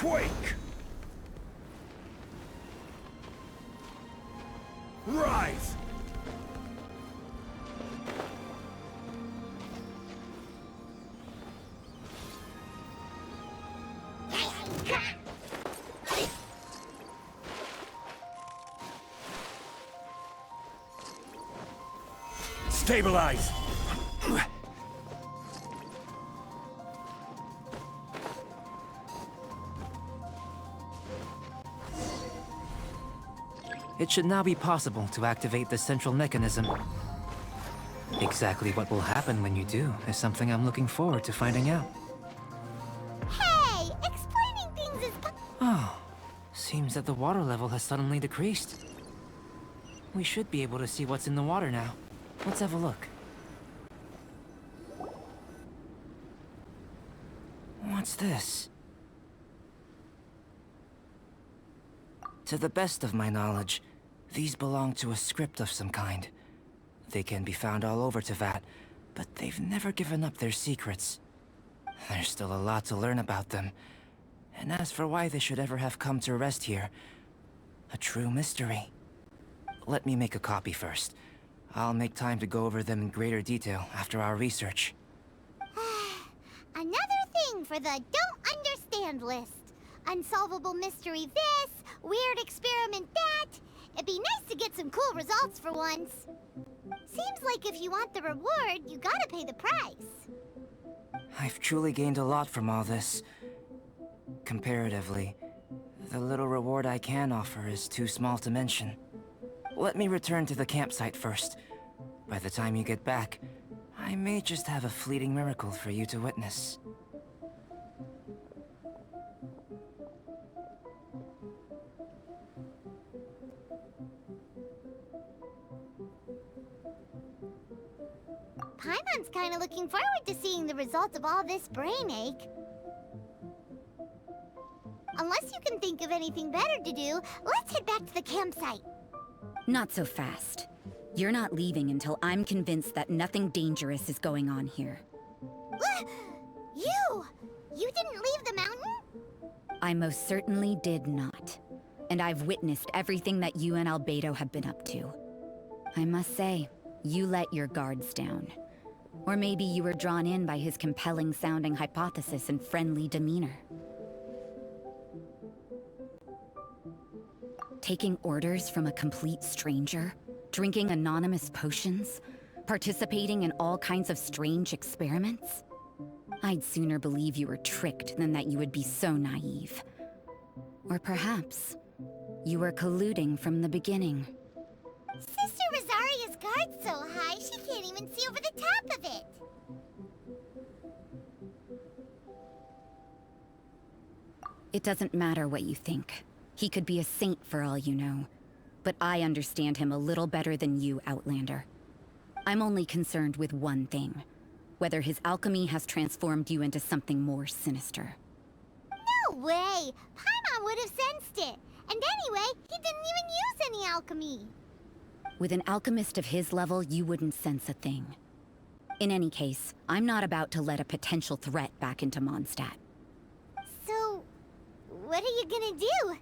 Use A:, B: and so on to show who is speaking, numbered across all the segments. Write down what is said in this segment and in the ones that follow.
A: Quake! Rise! Stabilize!
B: It should now be possible to activate the central mechanism. Exactly what will happen when you do is something I'm looking forward to finding out.
C: Hey! Explaining things is...
B: Oh, seems that the water level has suddenly decreased. We should be able to see what's in the water now. Let's have a look. What's this? To the best of my knowledge, these belong to a script of some kind. They can be found all over Teyvat, but they've never given up their secrets. There's still a lot to learn about them. And as for why they should ever have come to rest here, a true mystery. Let me make a copy first. I'll make time to go over them in greater detail after our research.
C: Another thing for the don't understand list. Unsolvable mystery this, weird experiment that. It'd be nice to get some cool results for once. Seems like if you want the reward, you gotta pay the price.
B: I've truly gained a lot from all this. Comparatively, the little reward I can offer is too small to mention. Let me return to the campsite first. By the time you get back, I may just have a fleeting miracle for you to witness.
C: Paimon's kinda looking forward to seeing the results of all this brain ache. Unless you can think of anything better to do, let's head back to the campsite.
D: Not so fast. You're not leaving until I'm convinced that nothing dangerous is going on here.
C: You! You didn't leave the mountain?
D: I most certainly did not. And I've witnessed everything that you and Albedo have been up to. I must say, you let your guards down. Or maybe you were drawn in by his compelling-sounding hypothesis and friendly demeanor. Taking orders from a complete stranger? Drinking anonymous potions? Participating in all kinds of strange experiments? I'd sooner believe you were tricked than that you would be so naive. Or perhaps, you were colluding from the beginning.
C: Sister Rosaria's guard's so high, she can't even see over the top of it.
D: It doesn't matter what you think. He could be a saint for all you know. But I understand him a little better than you, Outlander. I'm only concerned with one thing. Whether his alchemy has transformed you into something more sinister.
C: No way! Paimon would have sensed it. And anyway, he didn't even use any alchemy.
D: With an alchemist of his level, you wouldn't sense a thing. In any case, I'm not about to let a potential threat back into Mondstadt.
C: So, what are you gonna do?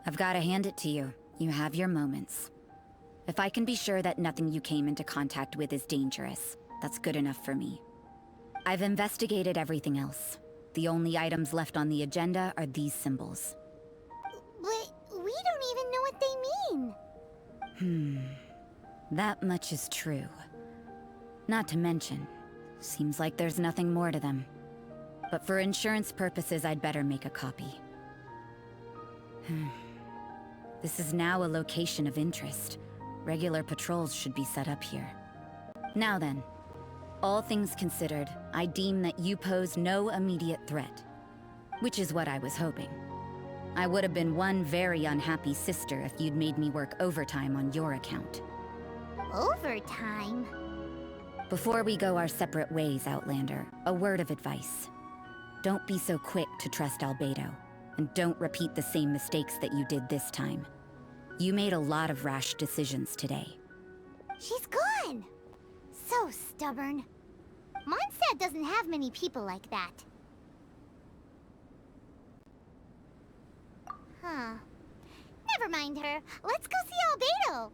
D: I've got to hand it to you. You have your moments. If I can be sure that nothing you came into contact with is dangerous, that's good enough for me. I've investigated everything else. The only items left on the agenda are these symbols.
C: But we don't even know what they mean.
D: That much is true. Not to mention, seems like there's nothing more to them. But for insurance purposes, I'd better make a copy. This is now a location of interest. Regular patrols should be set up here. Now then, all things considered, I deem that you pose no immediate threat. Which is what I was hoping. I would have been one very unhappy sister if you'd made me work overtime on your account.
C: Overtime?
D: Before we go our separate ways, Outlander, a word of advice. Don't be so quick to trust Albedo, and don't repeat the same mistakes that you did this time. You made a lot of rash decisions today.
C: She's gone! So stubborn. Mondstadt doesn't have many people like that. Huh. Never mind her. Let's go see Albedo.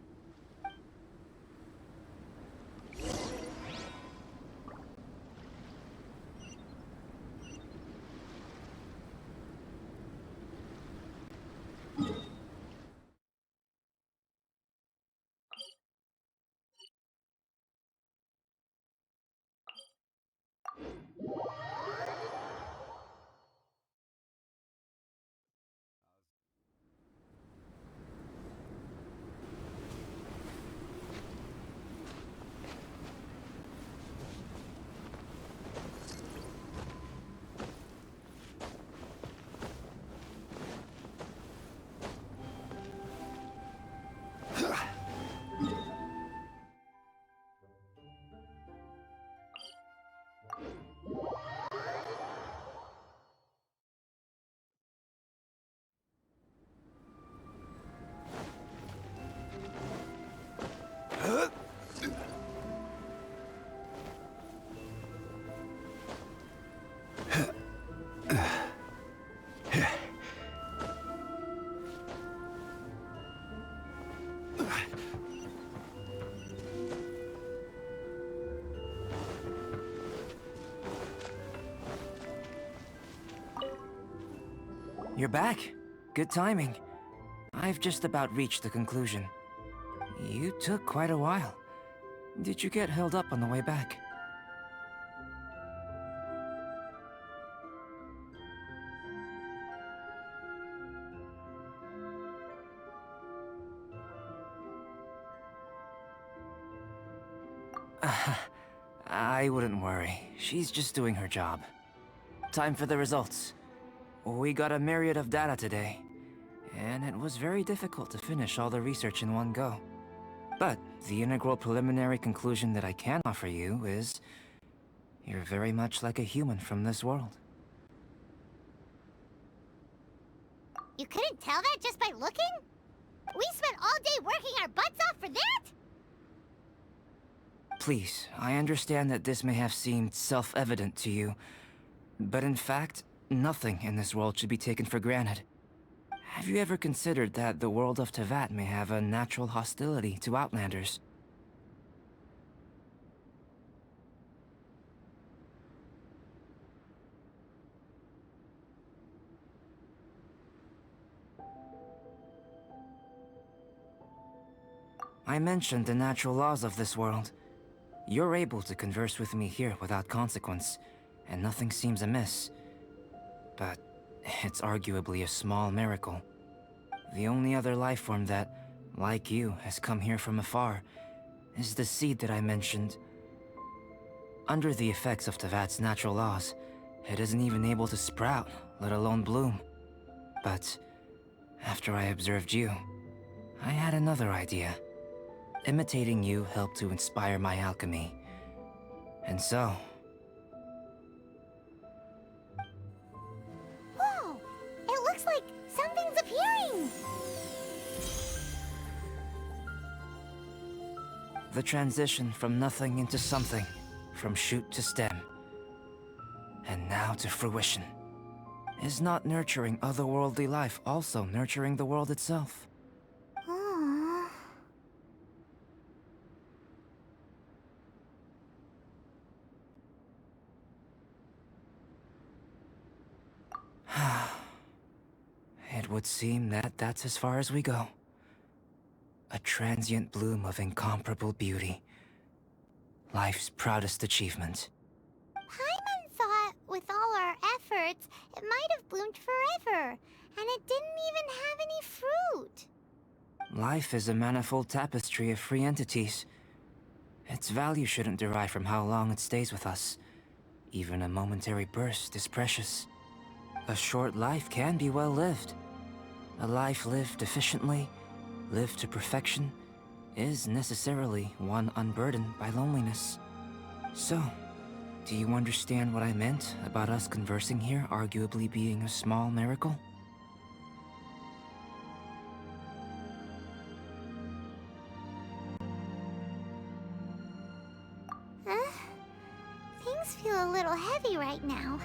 B: You're back. Good timing. I've just about reached the conclusion. You took quite a while. Did you get held up on the way back? I wouldn't worry. She's just doing her job. Time for the results. We got a myriad of data today, and it was very difficult to finish all the research in one go. But the integral preliminary conclusion that I can offer you is you're very much like a human from this world.
C: You couldn't tell that just by looking? We spent all day working our butts off for that?
B: Please, I understand that this may have seemed self-evident to you, but in fact, nothing in this world should be taken for granted. Have you ever considered that the world of Teyvat may have a natural hostility to Outlanders? I mentioned the natural laws of this world. You're able to converse with me here without consequence, and nothing seems amiss. But it's arguably a small miracle. The only other life form that, like you, has come here from afar is the seed that I mentioned. Under the effects of Teyvat's natural laws, it isn't even able to sprout, let alone bloom. But after I observed you, I had another idea. Imitating you helped to inspire my alchemy. And so...
C: Whoa! It looks like something's appearing!
B: the transition from nothing into something, from shoot to stem, and now to fruition. Is not nurturing otherworldly life also nurturing the world itself?
C: Aww.
B: It would seem that that's as far as we go. A transient bloom of incomparable beauty. Life's proudest achievement.
C: Paimon thought with all our efforts, it might have bloomed forever, and it didn't even have any fruit.
B: Life is a manifold tapestry of free entities. Its value shouldn't derive from how long it stays with us. Even a momentary burst is precious. A short life can be well lived. A life lived efficiently, lived to perfection, is necessarily one unburdened by loneliness. So, do you understand what I meant about us conversing here arguably being a small miracle?
C: Things Things feel a little heavy right now.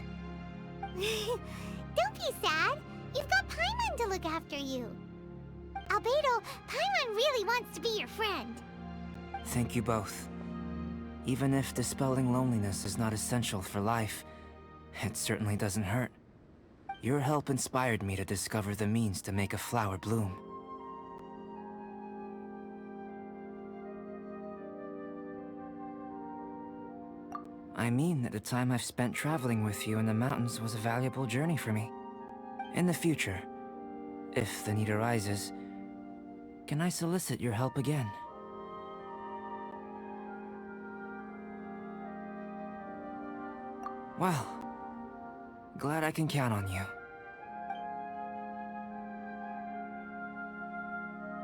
C: Don't be sad. You've got Paimon to look after you. Albedo, Paimon really wants to be your friend.
B: Thank you both. Even if dispelling loneliness is not essential for life, it certainly doesn't hurt. Your help inspired me to discover the means to make a flower bloom. I mean that the time I've spent traveling with you in the mountains was a valuable journey for me. In the future, if the need arises, can I solicit your help again? Well, glad I can count on you.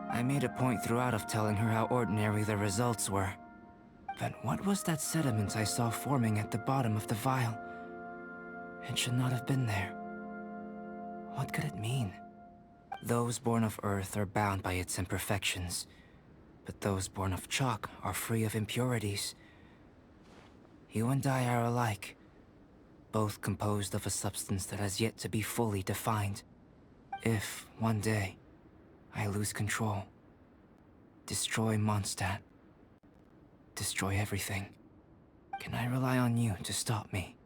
B: I made a point throughout of telling her how ordinary the results were. But what was that sediment I saw forming at the bottom of the vial? It should not have been there. What could it mean? Those born of Earth are bound by its imperfections, but those born of chalk are free of impurities. You and I are alike, both composed of a substance that has yet to be fully defined. If, one day, I lose control, destroy Mondstadt, destroy everything, can I rely on you to stop me?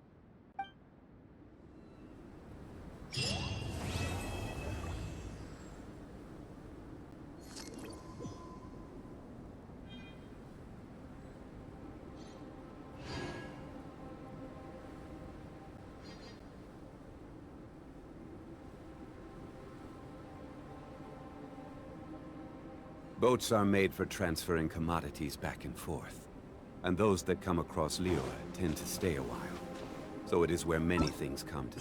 E: Boats are made for transferring commodities back and forth. And those that come across Liyue tend to stay a while. So it is where many things come to...